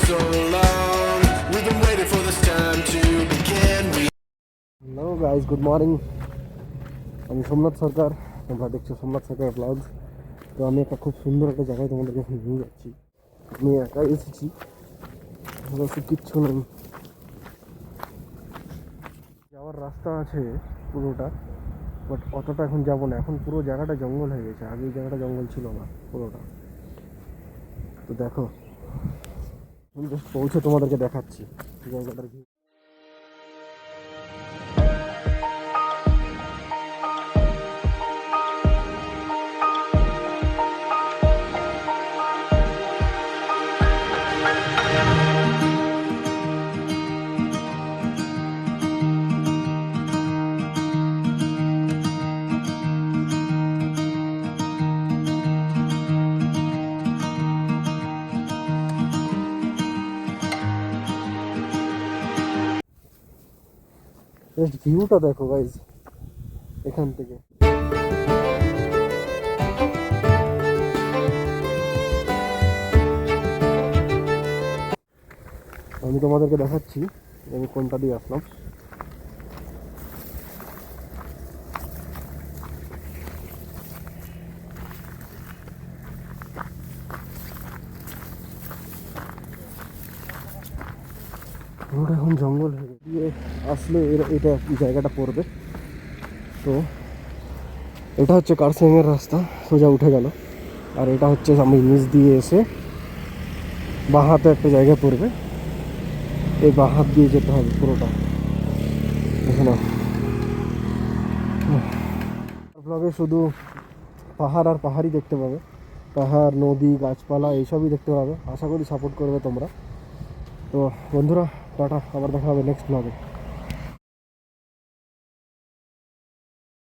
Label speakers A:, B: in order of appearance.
A: so long. We've been waiting for this time to begin.
B: Hello guys, good morning. আমি সোমনাথ সরকার, তোমরা দেখছো সোমনাথ সরকার blogs. তো আমি একটা খুব সুন্দর একটা জায়গায় তোমাদেরকে নিয়ে যাচ্ছি। আমি একাই এসেছি, কিচ্ছু নেই। যাওয়ার রাস্তা আছে পুরোটা, বাট অতটা এখন যাবো না। এখন পুরো জায়গাটা জঙ্গল হয়ে গেছে, আগে এই জায়গাটা জঙ্গল ছিল না পুরোটা। তো দেখো, আমি জাস্ট পৌঁছে তোমাদেরকে দেখাচ্ছি জায়গাটার ভিউ। জাস্ট ভিউটা দেখো গাইজ এখান থেকে। আমি তোমাদেরকে দেখাচ্ছি আমি কোনটা দিয়ে আসলাম। পুরোটা এখন জঙ্গল হয়ে দিয়ে আসলে এটা জায়গাটা পড়বে। তো এটা হচ্ছে কার্সিয়াংয়ের রাস্তা, সোজা উঠে গেল। আর এটা হচ্ছে আমি নিচ দিয়ে এসে বাঁ হাতে একটা জায়গা পড়বে, এই বাঁ হাত দিয়ে যেতে হবে পুরোটা। এখানে ব্লগে শুধু পাহাড় আর পাহাড়ই দেখতে পাবে, পাহাড়, নদী, গাছপালা এইসবই দেখতে পাবে। আশা করি সাপোর্ট করবে তোমরা। তো বন্ধুরা, টাটা, আবার দেখা হবে নেক্সট ব্লগে।